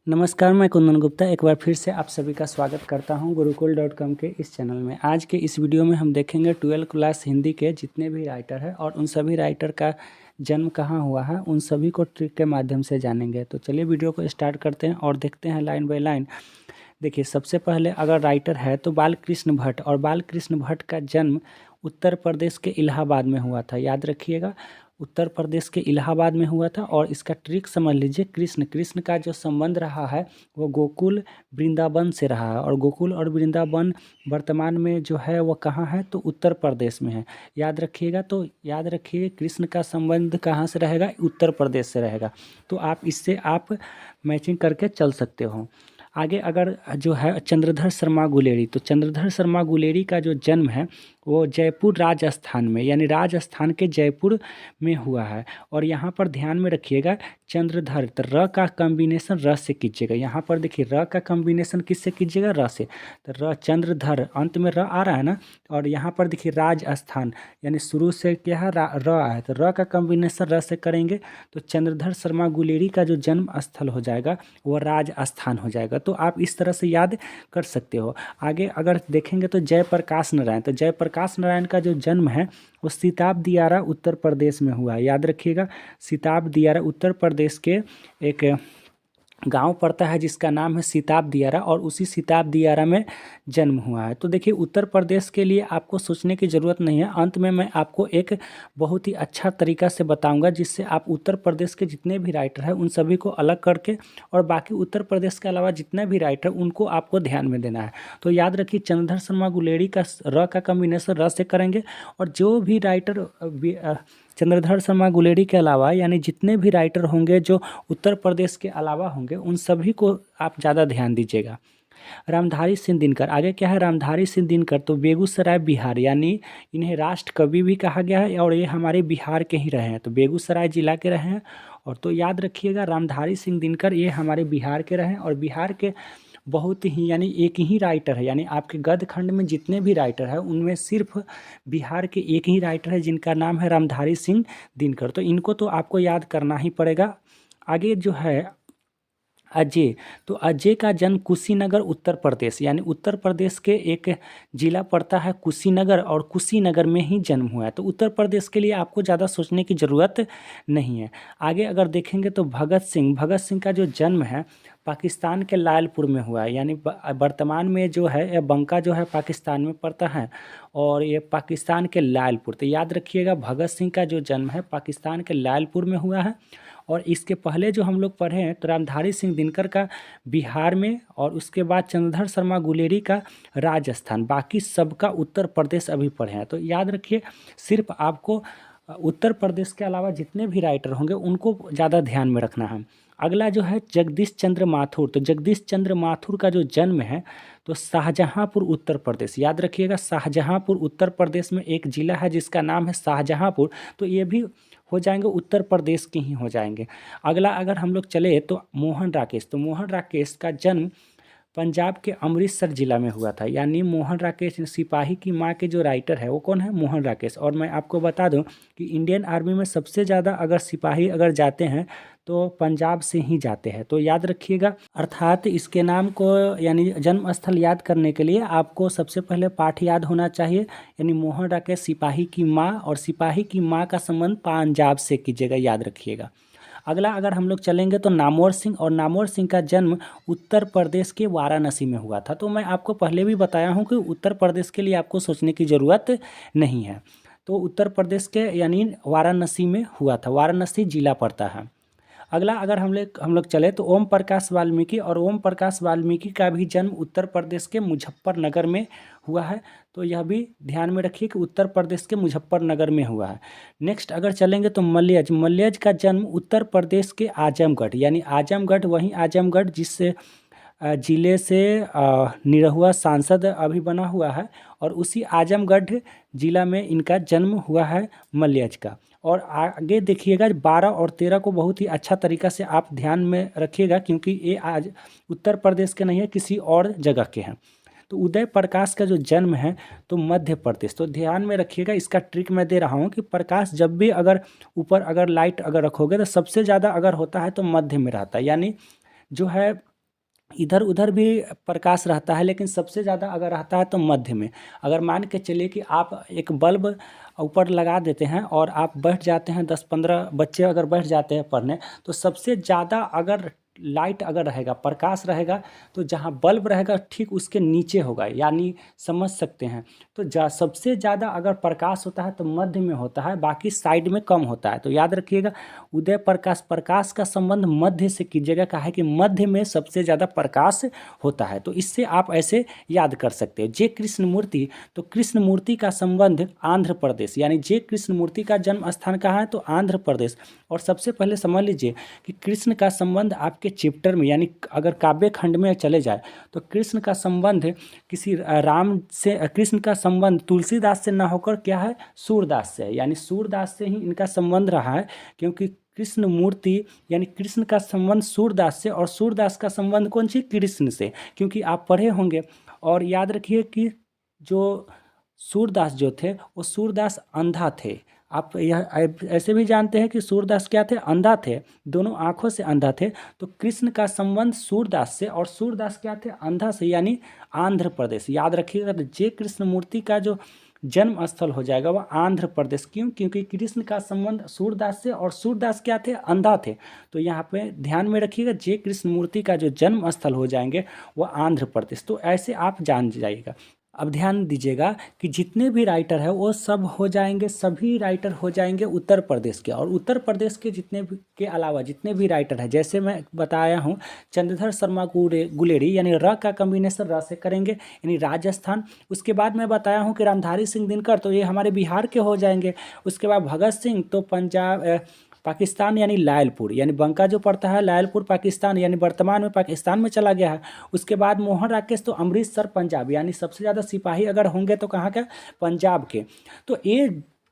नमस्कार, मैं कुंदन गुप्ता एक बार फिर से आप सभी का स्वागत करता हूं गुरुकुल.com के इस चैनल में। आज के इस वीडियो में हम देखेंगे 12th क्लास हिंदी के जितने भी राइटर हैं और उन सभी राइटर का जन्म कहां हुआ है, उन सभी को ट्रिक के माध्यम से जानेंगे। तो चलिए वीडियो को स्टार्ट करते हैं और देखते हैं लाइन बाय लाइन। देखिए, सबसे पहले अगर राइटर है तो बालकृष्ण भट्ट, और बालकृष्ण भट्ट का जन्म उत्तर प्रदेश के इलाहाबाद में हुआ था। याद रखिएगा, उत्तर प्रदेश के इलाहाबाद में हुआ था। और इसका ट्रिक समझ लीजिए, कृष्ण कृष्ण का जो संबंध रहा है वो गोकुल वृंदावन से रहा है, और गोकुल और वृंदावन वर्तमान में जो है वो कहाँ है, तो उत्तर प्रदेश में है। याद रखिएगा, तो याद रखिए कृष्ण का संबंध कहाँ से रहेगा, उत्तर प्रदेश से रहेगा। तो आप इससे आप मैचिंग करके चल सकते हो। आगे अगर जो है चंद्रधर शर्मा गुलेरी, तो चंद्रधर शर्मा गुलेरी का जो जन्म है वो जयपुर राजस्थान में, यानी राजस्थान के जयपुर में हुआ है। और यहाँ पर ध्यान में रखिएगा, चंद्रधर, तो र का कॉम्बिनेशन र से कीजिएगा। यहाँ पर देखिए र का कॉम्बिनेशन किससे कीजिएगा, र से। तो र, चंद्रधर, अंत में र आ रहा है ना। और यहाँ पर देखिए राजस्थान, यानी शुरू से क्या है, र आया है, तो र का कॉम्बिनेशन र से करेंगे तो चंद्रधर शर्मा गुलेरी का जो जन्म स्थल हो जाएगा वो राजस्थान हो जाएगा। तो आप इस तरह से याद कर सकते हो। आगे अगर देखेंगे तो जयप्रकाश नारायण, तो जयप्रकाश नारायण का जो जन्म है वो सिताब दियारा उत्तर प्रदेश में हुआ है। याद रखिएगा, सिताब दियारा उत्तर प्रदेश के एक गांव पड़ता है जिसका नाम है सिताब दियारा, और उसी सिताब दियारा में जन्म हुआ है। तो देखिए, उत्तर प्रदेश के लिए आपको सोचने की ज़रूरत नहीं है। अंत में मैं आपको एक बहुत ही अच्छा तरीका से बताऊंगा जिससे आप उत्तर प्रदेश के जितने भी राइटर हैं उन सभी को अलग करके, और बाकी उत्तर प्रदेश के अलावा जितने भी राइटर उनको आपको ध्यान में देना है। तो याद रखिए, चंद्रधर शर्मा गुलेरी का र का कॉम्बिनेशन र से करेंगे, और जो भी राइटर चंद्रधर शर्मा गुलेरी के अलावा यानी जितने भी राइटर होंगे जो उत्तर प्रदेश के अलावा होंगे उन सभी को आप ज़्यादा ध्यान दीजिएगा। रामधारी सिंह दिनकर, आगे क्या है, रामधारी सिंह दिनकर तो बेगूसराय बिहार, यानी इन्हें राष्ट्र कवि भी कहा गया है, और ये हमारे बिहार के ही रहे हैं, तो बेगूसराय जिला के रहे हैं। और तो याद रखिएगा, रामधारी सिंह दिनकर ये हमारे बिहार के रहे हैं, और बिहार के बहुत ही यानी एक ही राइटर है, यानी आपके गद्य खंड में जितने भी राइटर हैं उनमें सिर्फ बिहार के एक ही राइटर है जिनका नाम है रामधारी सिंह दिनकर। तो इनको तो आपको याद करना ही पड़ेगा। आगे जो है अजय, तो अजय का जन्म कुशीनगर उत्तर प्रदेश, यानी उत्तर प्रदेश के एक जिला पड़ता है कुशीनगर, और कुशीनगर में ही जन्म हुआ है। तो उत्तर प्रदेश के लिए आपको ज़्यादा सोचने की ज़रूरत नहीं है। आगे अगर देखेंगे तो भगत सिंह, भगत सिंह का जो जन्म है पाकिस्तान के लालपुर में हुआ है, यानी वर्तमान में जो है ये बंका जो है पाकिस्तान में पड़ता है, और ये पाकिस्तान के लालपुर। तो याद रखिएगा, भगत सिंह का जो जन्म है पाकिस्तान के लालपुर में हुआ है। और इसके पहले जो हम लोग पढ़े हैं तो रामधारी सिंह दिनकर का बिहार में, और उसके बाद चंद्रधर शर्मा गुलेरी का राजस्थान, बाकी सबका उत्तर प्रदेश अभी पढ़े हैं। तो याद रखिए, सिर्फ आपको उत्तर प्रदेश के अलावा जितने भी राइटर होंगे उनको ज़्यादा ध्यान में रखना है। अगला जो है जगदीश चंद्र माथुर, तो जगदीश चंद्र माथुर का जो जन्म है तो शाहजहांपुर उत्तर प्रदेश। याद रखिएगा, शाहजहांपुर उत्तर प्रदेश में एक ज़िला है जिसका नाम है शाहजहांपुर, तो ये भी हो जाएंगे उत्तर प्रदेश के ही हो जाएंगे। अगला अगर हम लोग चले तो मोहन राकेश, तो मोहन राकेश का जन्म पंजाब के अमृतसर जिला में हुआ था, यानी मोहन राकेश सिपाही की माँ के जो राइटर है वो कौन है, मोहन राकेश। और मैं आपको बता दूं कि इंडियन आर्मी में सबसे ज़्यादा अगर सिपाही अगर जाते हैं तो पंजाब से ही जाते हैं। तो याद रखिएगा, अर्थात इसके नाम को यानी जन्म स्थल याद करने के लिए आपको सबसे पहले पाठ याद होना चाहिए, यानी मोहन राकेश सिपाही की माँ, और सिपाही की माँ का संबंध पंजाब से कीजिएगा, याद रखिएगा। अगला अगर हम लोग चलेंगे तो नामवर सिंह, और नामवर सिंह का जन्म उत्तर प्रदेश के वाराणसी में हुआ था। तो मैं आपको पहले भी बताया हूँ कि उत्तर प्रदेश के लिए आपको सोचने की ज़रूरत नहीं है। तो उत्तर प्रदेश के यानी वाराणसी में हुआ था, वाराणसी जिला पड़ता है। अगला अगर हम लोग चले तो ओम प्रकाश वाल्मीकि, और ओम प्रकाश वाल्मीकि का भी जन्म उत्तर प्रदेश के मुजफ्फरनगर में हुआ है। तो यह भी ध्यान में रखिए कि उत्तर प्रदेश के मुजफ्फरनगर में हुआ है। नेक्स्ट अगर चलेंगे तो मल्यज, मल्यज का जन्म उत्तर प्रदेश के आजमगढ़, यानी आजमगढ़ वहीं आजमगढ़ जिससे जिले से निरहुआ सांसद अभी बना हुआ है, और उसी आजमगढ़ जिला में इनका जन्म हुआ है मल्यज का। और आगे देखिएगा 12 और 13 को बहुत ही अच्छा तरीका से आप ध्यान में रखिएगा, क्योंकि ये आज उत्तर प्रदेश के नहीं है, किसी और जगह के हैं। तो उदय प्रकाश का जो जन्म है तो मध्य प्रदेश। तो ध्यान में रखिएगा, इसका ट्रिक मैं दे रहा हूँ कि प्रकाश जब भी अगर ऊपर अगर लाइट अगर रखोगे तो सबसे ज़्यादा अगर होता है तो मध्य में रहता है, यानी जो है इधर उधर भी प्रकाश रहता है, लेकिन सबसे ज़्यादा अगर रहता है तो मध्य में। अगर मान के चलिए कि आप एक बल्ब ऊपर लगा देते हैं और आप बैठ जाते हैं, 10-15 बच्चे अगर बैठ जाते हैं पढ़ने, तो सबसे ज़्यादा अगर लाइट अगर रहेगा, प्रकाश रहेगा, तो जहाँ बल्ब रहेगा ठीक उसके नीचे होगा, यानी समझ सकते हैं। तो सबसे ज़्यादा अगर प्रकाश होता है तो मध्य में होता है, बाकी साइड में कम होता है। तो याद रखिएगा, उदय प्रकाश, प्रकाश का संबंध मध्य से कीजिएगा, कहा है कि मध्य में सबसे ज़्यादा प्रकाश होता है। तो इससे आप ऐसे याद कर सकते हैं। जे कृष्णमूर्ति, तो कृष्णमूर्ति का संबंध आंध्र प्रदेश, यानी जे कृष्णमूर्ति का जन्म स्थान कहाँ है, तो आंध्र प्रदेश। और सबसे पहले समझ लीजिए कि कृष्ण का संबंध आपके चैप्टर में, यानी अगर काव्य खंड में चले जाए तो कृष्ण का संबंध किसी राम से, कृष्ण का संबंध तुलसीदास से ना होकर क्या है, सूरदास से है। यानी सूरदास से ही इनका संबंध रहा है, क्योंकि कृष्ण मूर्ति यानी कृष्ण का संबंध सूरदास से, और सूरदास का संबंध कौन सी, कृष्ण से, क्योंकि आप पढ़े होंगे। और याद रखिए कि जो सूरदास जो थे वो सूरदास अंधा थे। आप यह ऐसे भी जानते हैं कि सूरदास क्या थे, अंधा थे, दोनों आंखों से अंधा थे। तो कृष्ण का संबंध सूरदास से, और सूरदास क्या थे, अंधा से, यानी आंध्र प्रदेश। याद रखिएगा, तो जे कृष्णमूर्ति का जो जन्म स्थल हो जाएगा वह आंध्र प्रदेश। क्यों, क्योंकि कृष्ण का संबंध सूरदास से, और सूरदास क्या थे, अंधा थे। तो यहाँ पे ध्यान में रखिएगा, जे कृष्णमूर्ति का जो जन्म स्थल हो जाएंगे वह आंध्र प्रदेश। तो ऐसे आप जान जाइएगा। अब ध्यान दीजिएगा कि जितने भी राइटर हैं वो सब हो जाएंगे, सभी राइटर हो जाएंगे उत्तर प्रदेश के। और उत्तर प्रदेश के जितने भी के अलावा जितने भी राइटर हैं, जैसे मैं बताया हूँ, चंद्रधर शर्मा गुलेरी, यानी र का कम्बिनेशन र से करेंगे, यानी राजस्थान। उसके बाद मैं बताया हूँ कि रामधारी सिंह दिनकर, तो ये हमारे बिहार के हो जाएंगे। उसके बाद भगत सिंह तो पंजाब, पाकिस्तान, यानी लायलपुर, यानी बंका जो पड़ता है लायलपुर पाकिस्तान, यानी वर्तमान में पाकिस्तान में चला गया है। उसके बाद मोहन राकेश तो अमृतसर पंजाब, यानी सबसे ज़्यादा सिपाही अगर होंगे तो कहाँ के, पंजाब के। तो ये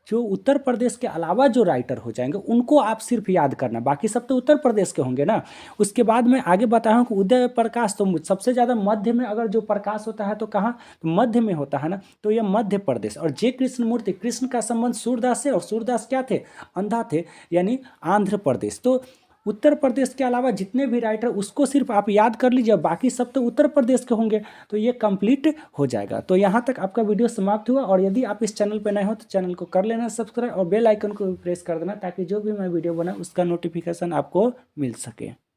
जो उत्तर प्रदेश के अलावा जो राइटर हो जाएंगे उनको आप सिर्फ याद करना, बाकी सब तो उत्तर प्रदेश के होंगे ना। उसके बाद मैं आगे बताऊँ कि उदय प्रकाश, तो सबसे ज़्यादा मध्य में अगर जो प्रकाश होता है तो कहाँ, तो मध्य में होता है ना, तो ये मध्य प्रदेश। और जे कृष्णमूर्ति, कृष्ण का संबंध सूरदास से, और सूरदास क्या थे, अंधा थे, यानी आंध्र प्रदेश। तो उत्तर प्रदेश के अलावा जितने भी राइटर, उसको सिर्फ आप याद कर लीजिए, बाकी सब तो उत्तर प्रदेश के होंगे। तो ये कंप्लीट हो जाएगा। तो यहाँ तक आपका वीडियो समाप्त हुआ। और यदि आप इस चैनल पर नए हो तो चैनल को कर लेना सब्सक्राइब, और बेल आइकन को भी प्रेस कर देना, ताकि जो भी मैं वीडियो बनाऊँ उसका नोटिफिकेशन आपको मिल सके।